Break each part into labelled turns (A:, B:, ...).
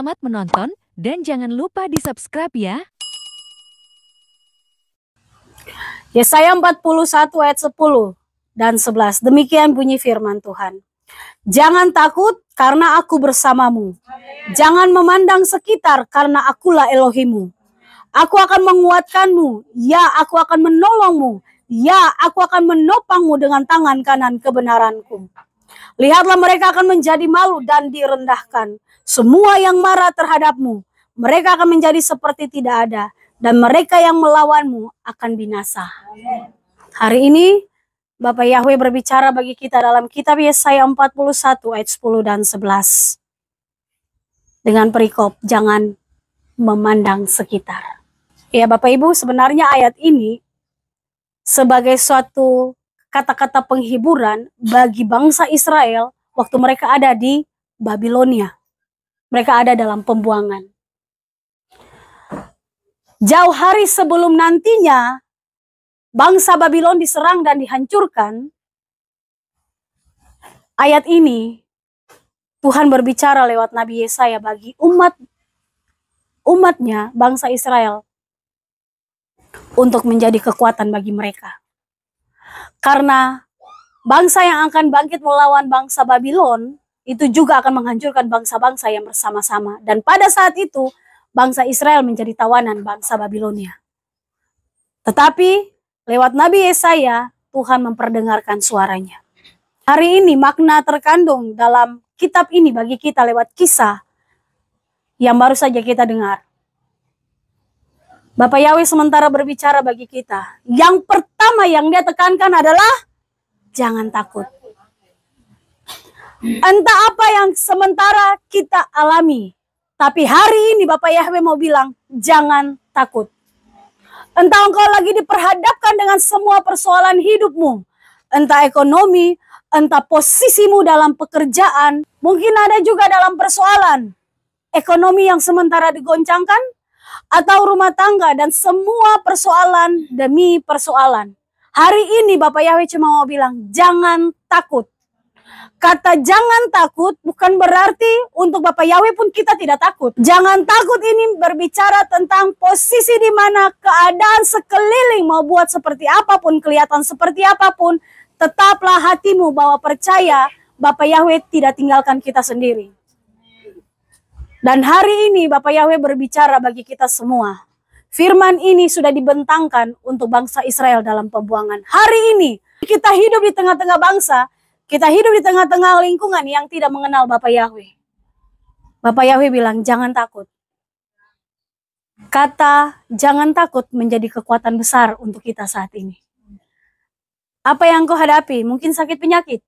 A: Selamat menonton dan jangan lupa di-subscribe ya.
B: Yesaya 41 ayat 10 dan 11. Demikian bunyi firman Tuhan. Jangan takut karena aku bersamamu. Jangan memandang sekitar karena akulah Elohimu. Aku akan menguatkanmu. Ya, aku akan menolongmu. Ya, aku akan menopangmu dengan tangan kanan kebenaranku. Lihatlah, mereka akan menjadi malu dan direndahkan. Semua yang marah terhadapmu, mereka akan menjadi seperti tidak ada. Dan mereka yang melawanmu akan binasa. Hari ini Bapak Yahweh berbicara bagi kita dalam kitab Yesaya 41 ayat 10 dan 11. Dengan perikop, jangan memandang sekitar. Ya Bapak Ibu, sebenarnya ayat ini sebagai suatu kata-kata penghiburan bagi bangsa Israel waktu mereka ada di Babilonia. Mereka ada dalam pembuangan. Jauh hari sebelum nantinya bangsa Babylon diserang dan dihancurkan, ayat ini Tuhan berbicara lewat Nabi Yesaya bagi umatnya, bangsa Israel, untuk menjadi kekuatan bagi mereka. Karena bangsa yang akan bangkit melawan bangsa Babylon itu juga akan menghancurkan bangsa-bangsa yang bersama-sama. Dan pada saat itu bangsa Israel menjadi tawanan bangsa Babilonia. Tetapi lewat Nabi Yesaya, Tuhan memperdengarkan suaranya. Hari ini makna terkandung dalam kitab ini bagi kita lewat kisah yang baru saja kita dengar. Bapak Yahweh sementara berbicara bagi kita. Yang pertama yang dia tekankan adalah jangan takut. Entah apa yang sementara kita alami, tapi hari ini Bapak Yahweh mau bilang, jangan takut. Entah engkau lagi diperhadapkan dengan semua persoalan hidupmu, entah ekonomi, entah posisimu dalam pekerjaan, mungkin ada juga dalam persoalan ekonomi yang sementara digoncangkan, atau rumah tangga dan semua persoalan demi persoalan. Hari ini Bapak Yahweh cuma mau bilang, jangan takut. Kata jangan takut bukan berarti untuk Bapak Yahweh pun kita tidak takut. Jangan takut ini berbicara tentang posisi di mana keadaan sekeliling mau buat seperti apapun, kelihatan seperti apapun, tetaplah hatimu bahwa percaya Bapak Yahweh tidak tinggalkan kita sendiri. Dan hari ini Bapak Yahweh berbicara bagi kita semua. Firman ini sudah dibentangkan untuk bangsa Israel dalam pembuangan. Hari ini kita hidup di tengah-tengah bangsa. Kita hidup di tengah-tengah lingkungan yang tidak mengenal Bapak Yahweh. Bapak Yahweh bilang, jangan takut. Kata jangan takut menjadi kekuatan besar untuk kita saat ini. Apa yang engkau hadapi? Mungkin sakit penyakit.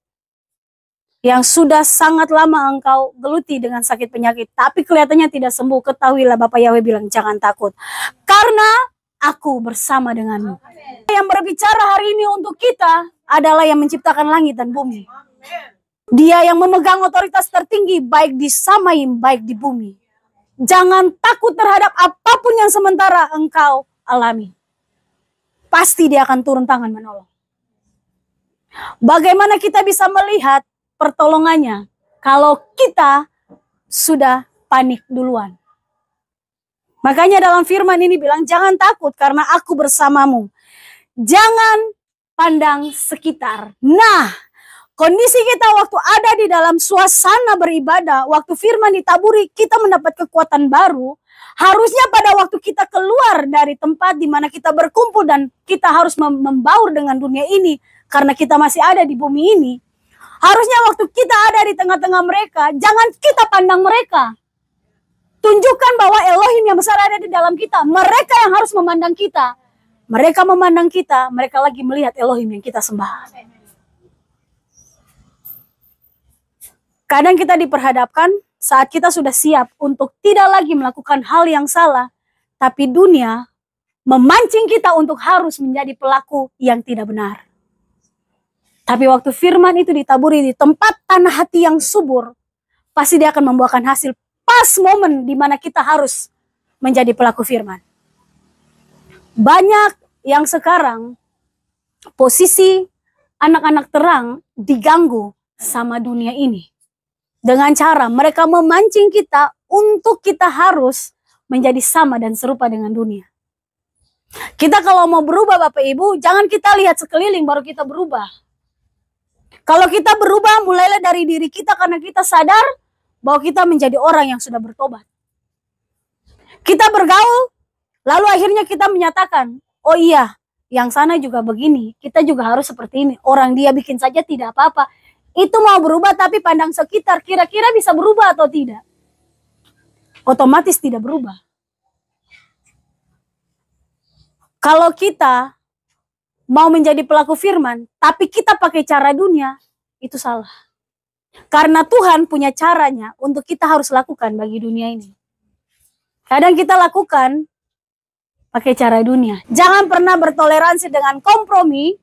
B: Yang sudah sangat lama engkau geluti dengan sakit penyakit. Tapi kelihatannya tidak sembuh. Ketahuilah Bapak Yahweh bilang, jangan takut. Karena aku bersama denganmu. Yang berbicara hari ini untuk kita adalah yang menciptakan langit dan bumi. Dia yang memegang otoritas tertinggi baik di samaim baik di bumi. Jangan takut terhadap apapun yang sementara engkau alami. Pasti dia akan turun tangan menolong. Bagaimana kita bisa melihat pertolongannya kalau kita sudah panik duluan? Makanya dalam firman ini bilang, jangan takut karena aku bersamamu. Jangan pandang sekitar. Nah, kondisi kita waktu ada di dalam suasana beribadah, waktu firman ditaburi, kita mendapat kekuatan baru. Harusnya pada waktu kita keluar dari tempat di mana kita berkumpul dan kita harus membaur dengan dunia ini, karena kita masih ada di bumi ini. Harusnya waktu kita ada di tengah-tengah mereka, jangan kita pandang mereka. Tunjukkan bahwa Elohim yang besar ada di dalam kita. Mereka yang harus memandang kita. Mereka memandang kita, mereka lagi melihat Elohim yang kita sembah. Kadang kita diperhadapkan saat kita sudah siap untuk tidak lagi melakukan hal yang salah, tapi dunia memancing kita untuk harus menjadi pelaku yang tidak benar. Tapi waktu firman itu ditaburi di tempat tanah hati yang subur, pasti dia akan membuahkan hasil pas momen di mana kita harus menjadi pelaku firman. Banyak yang sekarang posisi anak-anak terang diganggu sama dunia ini. Dengan cara mereka memancing kita untuk kita harus menjadi sama dan serupa dengan dunia. Kita kalau mau berubah Bapak Ibu, jangan kita lihat sekeliling baru kita berubah. Kalau kita berubah mulailah dari diri kita karena kita sadar bahwa kita menjadi orang yang sudah bertobat. Kita bergaul, lalu akhirnya kita menyatakan, oh iya, yang sana juga begini, kita juga harus seperti ini. Orang dia bikin saja tidak apa-apa. Itu mau berubah tapi pandang sekitar, kira-kira bisa berubah atau tidak? Otomatis tidak berubah. Kalau kita mau menjadi pelaku firman, tapi kita pakai cara dunia, itu salah. Karena Tuhan punya caranya untuk kita harus lakukan bagi dunia ini. Kadang kita lakukan pakai cara dunia. Jangan pernah bertoleransi dengan kompromi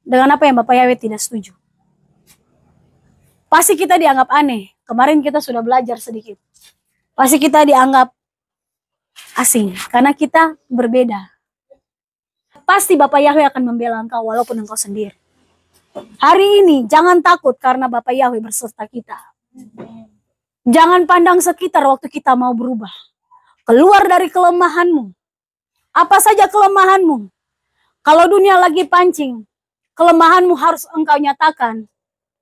B: dengan apa yang Bapak Yahweh tidak setuju. Pasti kita dianggap aneh. Kemarin kita sudah belajar sedikit. Pasti kita dianggap asing karena kita berbeda. Pasti Bapak Yahweh akan membela engkau walaupun engkau sendiri. Hari ini jangan takut karena Bapak Yahweh berserta kita. Jangan pandang sekitar waktu kita mau berubah. Keluar dari kelemahanmu. Apa saja kelemahanmu. Kalau dunia lagi pancing, kelemahanmu harus engkau nyatakan.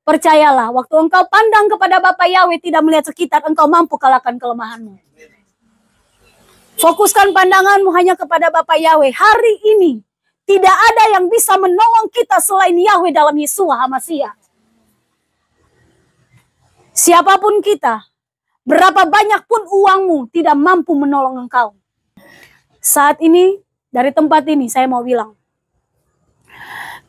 B: Percayalah, waktu engkau pandang kepada Bapak Yahweh tidak melihat sekitar, engkau mampu kalahkan kelemahanmu. Fokuskan pandanganmu hanya kepada Bapak Yahweh. Hari ini tidak ada yang bisa menolong kita selain Yahweh dalam Yeshua HaMashiach. Siapapun kita, berapa banyak pun uangmu tidak mampu menolong engkau. Saat ini, dari tempat ini saya mau bilang,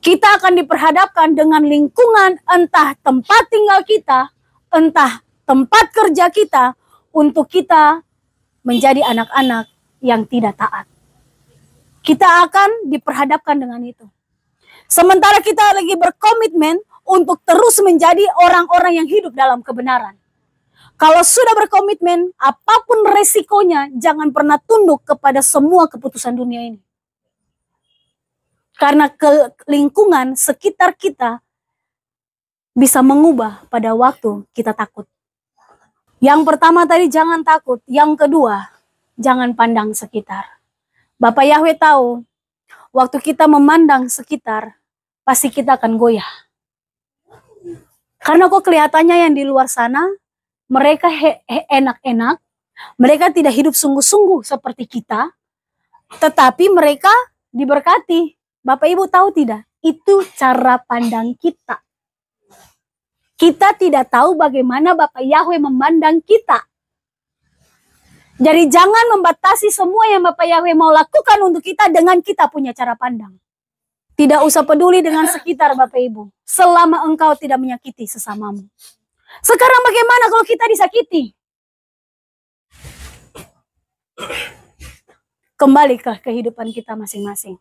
B: kita akan diperhadapkan dengan lingkungan entah tempat tinggal kita, entah tempat kerja kita, untuk kita menjadi anak-anak yang tidak taat. Kita akan diperhadapkan dengan itu. Sementara kita lagi berkomitmen untuk terus menjadi orang-orang yang hidup dalam kebenaran. Kalau sudah berkomitmen, apapun resikonya, jangan pernah tunduk kepada semua keputusan dunia ini. Karena lingkungan sekitar kita bisa mengubah pada waktu kita takut. Yang pertama tadi jangan takut. Yang kedua, jangan pandang sekitar. Bapak Yahweh tahu, waktu kita memandang sekitar, pasti kita akan goyah. Karena kok kelihatannya yang di luar sana, mereka enak-enak, mereka tidak hidup sungguh-sungguh seperti kita, tetapi mereka diberkati. Bapak Ibu tahu tidak? Itu cara pandang kita. Kita tidak tahu bagaimana Bapak Yahweh memandang kita. Jadi jangan membatasi semua yang Bapak Yahweh mau lakukan untuk kita dengan kita punya cara pandang. Tidak usah peduli dengan sekitar Bapak Ibu. Selama engkau tidak menyakiti sesamamu. Sekarang bagaimana kalau kita disakiti? Kembali ke kehidupan kita masing-masing.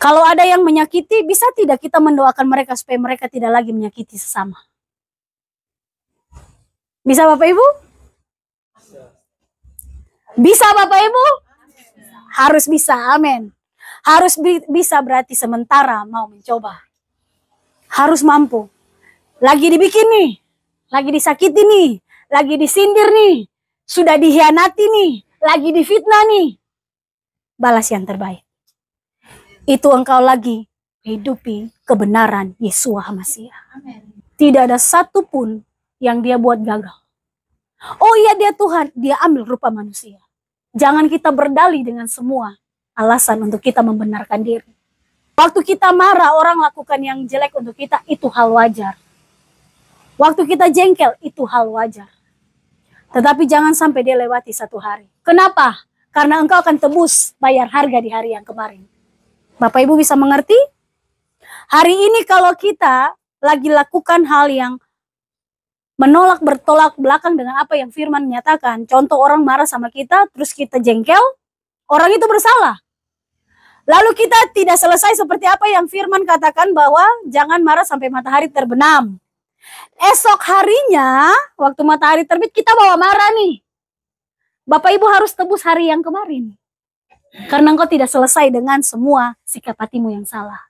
B: Kalau ada yang menyakiti, bisa tidak kita mendoakan mereka supaya mereka tidak lagi menyakiti sesama? Bisa Bapak Ibu? Bisa Bapak Ibu? Harus bisa, amin. Harus bisa berarti sementara mau mencoba. Harus mampu. Lagi dibikin nih, lagi disakiti nih, lagi disindir nih, sudah dihianati nih, lagi difitnah nih. Balas yang terbaik. Itu engkau lagi hidupi kebenaran Yeshua HaMashiach. Tidak ada satupun yang dia buat gagal. Oh iya dia Tuhan, dia ambil rupa manusia. Jangan kita berdalih dengan semua alasan untuk kita membenarkan diri. Waktu kita marah, orang lakukan yang jelek untuk kita, itu hal wajar. Waktu kita jengkel, itu hal wajar. Tetapi jangan sampai dia lewati satu hari. Kenapa? Karena engkau akan tebus bayar harga di hari yang kemarin. Bapak Ibu bisa mengerti? Hari ini kalau kita lagi lakukan hal yang bertolak belakang dengan apa yang firman menyatakan. Contoh orang marah sama kita, terus kita jengkel, orang itu bersalah. Lalu kita tidak selesai seperti apa yang firman katakan bahwa jangan marah sampai matahari terbenam. Esok harinya, waktu matahari terbit, kita bawa marah nih. Bapak Ibu harus tebus hari yang kemarin. Karena engkau tidak selesai dengan semua sikap hatimu yang salah.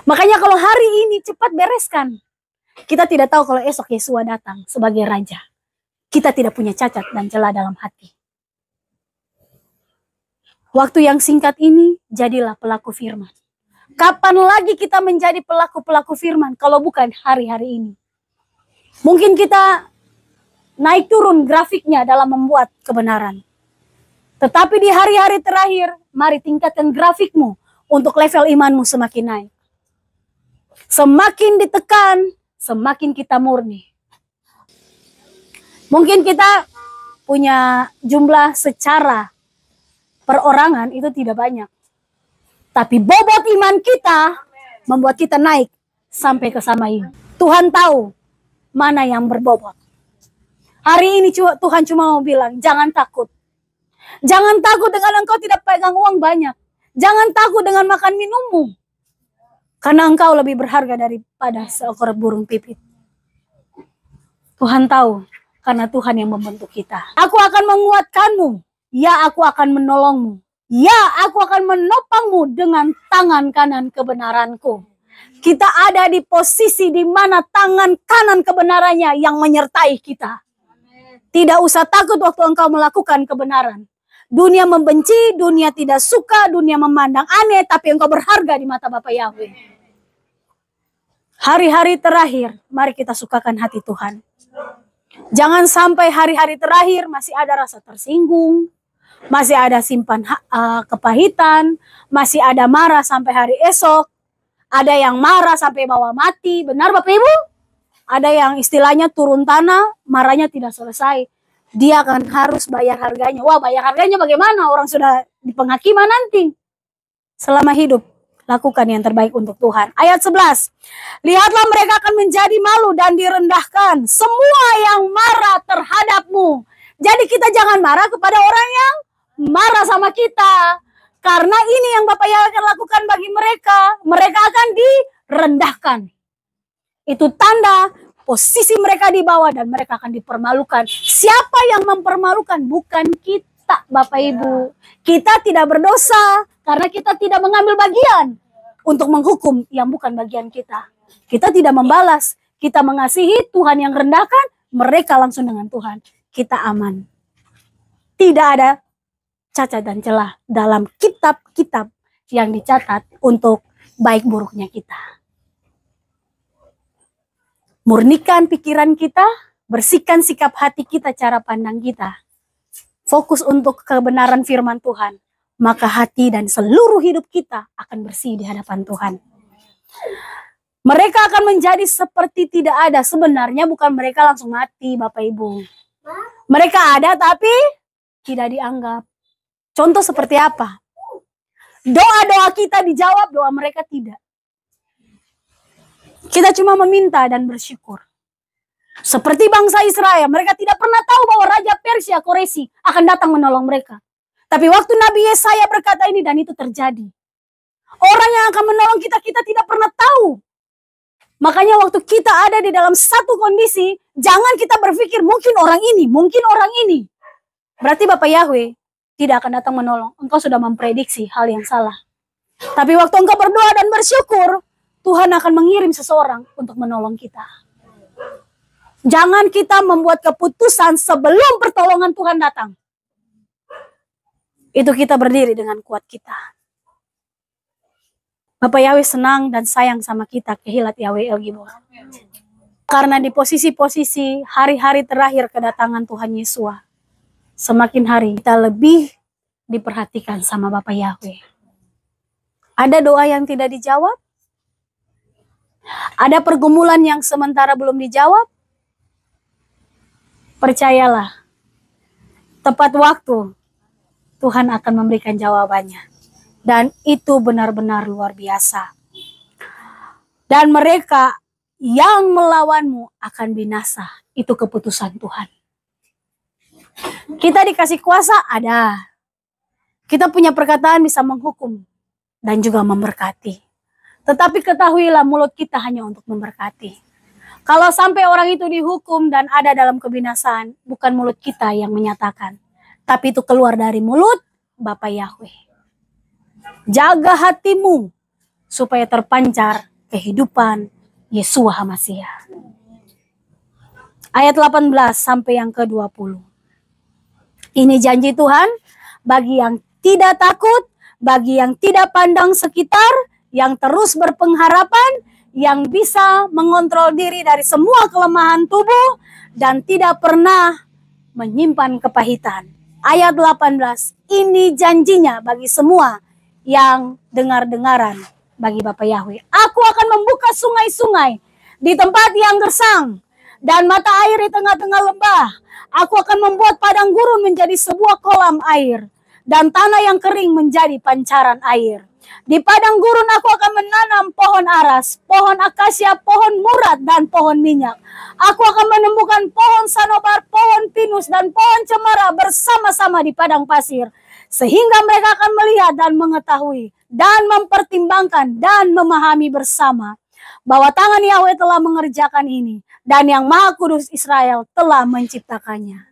B: Makanya kalau hari ini cepat bereskan. Kita tidak tahu kalau esok Yesua datang sebagai Raja. Kita tidak punya cacat dan celah dalam hati. Waktu yang singkat ini, jadilah pelaku firman. Kapan lagi kita menjadi pelaku-pelaku firman kalau bukan hari-hari ini? Mungkin kita naik turun grafiknya dalam membuat kebenaran. Tetapi di hari-hari terakhir, mari tingkatkan grafikmu untuk level imanmu semakin naik. Semakin ditekan, semakin kita murni. Mungkin kita punya jumlah secara perorangan itu tidak banyak. Tapi bobot iman kita membuat kita naik sampai ke Samaim. Tuhan tahu mana yang berbobot. Hari ini Tuhan cuma mau bilang, jangan takut. Jangan takut dengan engkau tidak pegang uang banyak. Jangan takut dengan makan minummu. Karena engkau lebih berharga daripada seekor burung pipit. Tuhan tahu, karena Tuhan yang membentuk kita. Aku akan menguatkanmu. Ya, aku akan menolongmu. Ya, aku akan menopangmu dengan tangan kanan kebenaranku. Kita ada di posisi di mana tangan kanan kebenarannya yang menyertai kita. Tidak usah takut waktu engkau melakukan kebenaran. Dunia membenci, dunia tidak suka, dunia memandang aneh, tapi engkau berharga di mata Bapa Yahweh. Hari-hari terakhir, mari kita sukakan hati Tuhan. Jangan sampai hari-hari terakhir masih ada rasa tersinggung, masih ada simpan kepahitan, masih ada marah sampai hari esok, ada yang marah sampai bawa mati. Benar Bapak Ibu? Ada yang istilahnya turun tanah, marahnya tidak selesai. Dia akan harus bayar harganya. Wah, bayar harganya bagaimana? Orang sudah di penghakiman nanti. Selama hidup, lakukan yang terbaik untuk Tuhan. Ayat 11. Lihatlah mereka akan menjadi malu dan direndahkan. Semua yang marah terhadapmu. Jadi kita jangan marah kepada orang yang marah sama kita. Karena ini yang Bapak Yahweh akan lakukan bagi mereka. Mereka akan direndahkan. Itu tanda posisi mereka di bawah dan mereka akan dipermalukan. Siapa yang mempermalukan? Bukan kita, Bapak Ibu. Kita tidak berdosa karena kita tidak mengambil bagian untuk menghukum yang bukan bagian kita. Kita tidak membalas. Kita mengasihi Tuhan yang rendahkan, mereka langsung dengan Tuhan. Kita aman. Tidak ada cacat dan celah dalam kitab-kitab yang dicatat untuk baik buruknya kita. Murnikan pikiran kita, bersihkan sikap hati kita, cara pandang kita. Fokus untuk kebenaran firman Tuhan. Maka hati dan seluruh hidup kita akan bersih di hadapan Tuhan. Mereka akan menjadi seperti tidak ada. Sebenarnya bukan mereka langsung mati, Bapak Ibu. Mereka ada tapi tidak dianggap. Contoh seperti apa? Doa-doa kita dijawab, doa mereka tidak. Kita cuma meminta dan bersyukur. Seperti bangsa Israel, mereka tidak pernah tahu bahwa Raja Persia Koresi akan datang menolong mereka. Tapi waktu Nabi Yesaya berkata ini dan itu terjadi. Orang yang akan menolong kita, kita tidak pernah tahu. Makanya waktu kita ada di dalam satu kondisi, jangan kita berpikir mungkin orang ini, mungkin orang ini. Berarti Bapak Yahweh tidak akan datang menolong. Engkau sudah memprediksi hal yang salah. Tapi waktu engkau berdoa dan bersyukur, Tuhan akan mengirim seseorang untuk menolong kita. Jangan kita membuat keputusan sebelum pertolongan Tuhan datang. Itu kita berdiri dengan kuat kita. Bapak Yahweh senang dan sayang sama kita, kehilat Yahweh El Gibor. Karena di posisi-posisi hari-hari terakhir kedatangan Tuhan Yesus, semakin hari kita lebih diperhatikan sama Bapak Yahweh. Ada doa yang tidak dijawab? Ada pergumulan yang sementara belum dijawab? Percayalah, tepat waktu Tuhan akan memberikan jawabannya. Dan itu benar-benar luar biasa. Dan mereka yang melawanmu akan binasa. Itu keputusan Tuhan. Kita dikasih kuasa, ada. Kita punya perkataan bisa menghukum dan juga memberkati. Tetapi ketahuilah mulut kita hanya untuk memberkati. Kalau sampai orang itu dihukum dan ada dalam kebinasaan, bukan mulut kita yang menyatakan. Tapi itu keluar dari mulut Bapa Yahweh. Jaga hatimu supaya terpancar kehidupan Yeshua HaMasiah. Ayat 18 sampai yang ke-20. Ini janji Tuhan bagi yang tidak takut, bagi yang tidak pandang sekitar, yang terus berpengharapan, yang bisa mengontrol diri dari semua kelemahan tubuh, dan tidak pernah menyimpan kepahitan. Ayat 18, ini janjinya bagi semua yang dengar-dengaran bagi Bapa Yahweh. Aku akan membuka sungai-sungai di tempat yang gersang dan mata air di tengah-tengah lembah. Aku akan membuat padang gurun menjadi sebuah kolam air dan tanah yang kering menjadi pancaran air. Di padang gurun aku akan menanam pohon aras, pohon akasia, pohon murad, dan pohon minyak. Aku akan menemukan pohon sanobar, pohon pinus, dan pohon cemara bersama-sama di padang pasir. Sehingga mereka akan melihat dan mengetahui, dan mempertimbangkan, dan memahami bersama bahwa tangan Yahweh telah mengerjakan ini, dan yang Maha Kudus Israel telah menciptakannya.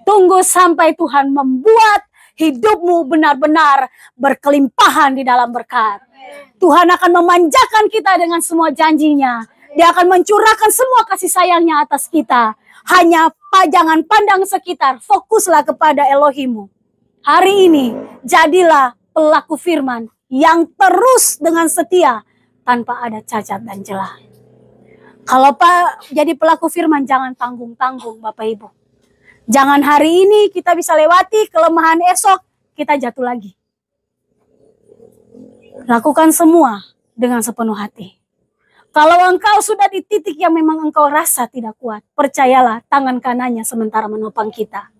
B: Tunggu sampai Tuhan membuat hidupmu benar-benar berkelimpahan di dalam berkat. Tuhan akan memanjakan kita dengan semua janjinya. Dia akan mencurahkan semua kasih sayangnya atas kita. Hanya jangan pandang sekitar, fokuslah kepada Elohimmu. Hari ini, jadilah pelaku firman yang terus dengan setia tanpa ada cacat dan celah. Kalau jadi pelaku firman, jangan tanggung-tanggung Bapak Ibu. Jangan hari ini kita bisa lewati kelemahan, esok kita jatuh lagi. Lakukan semua dengan sepenuh hati. Kalau engkau sudah di titik yang memang engkau rasa tidak kuat, percayalah tangan kanannya sementara menopang kita.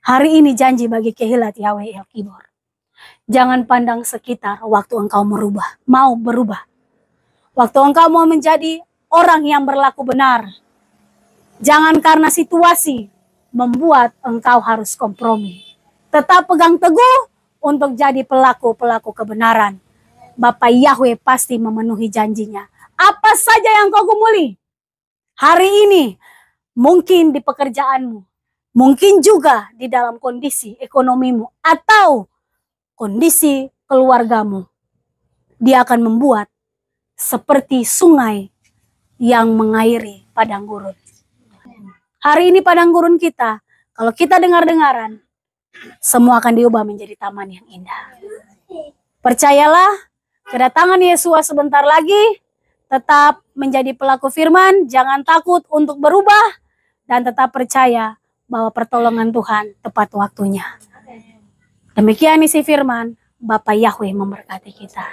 B: Hari ini janji bagi Kehilat Yahweh El Kibor. Jangan pandang sekitar waktu engkau mau berubah. Waktu engkau mau menjadi orang yang berlaku benar. Jangan karena situasi membuat engkau harus kompromi. Tetap pegang teguh untuk jadi pelaku-pelaku kebenaran. Bapa Yahweh pasti memenuhi janjinya. Apa saja yang kau gumuli hari ini, mungkin di pekerjaanmu, mungkin juga di dalam kondisi ekonomimu atau kondisi keluargamu, Dia akan membuat seperti sungai yang mengairi padang gurun. Hari ini padang gurun kita, kalau kita dengar-dengaran, semua akan diubah menjadi taman yang indah. Percayalah, kedatangan Yesus sebentar lagi. Tetap menjadi pelaku firman, jangan takut untuk berubah, dan tetap percaya bahwa pertolongan Tuhan tepat waktunya. Demikian isi firman, Bapa Yahweh memberkati kita.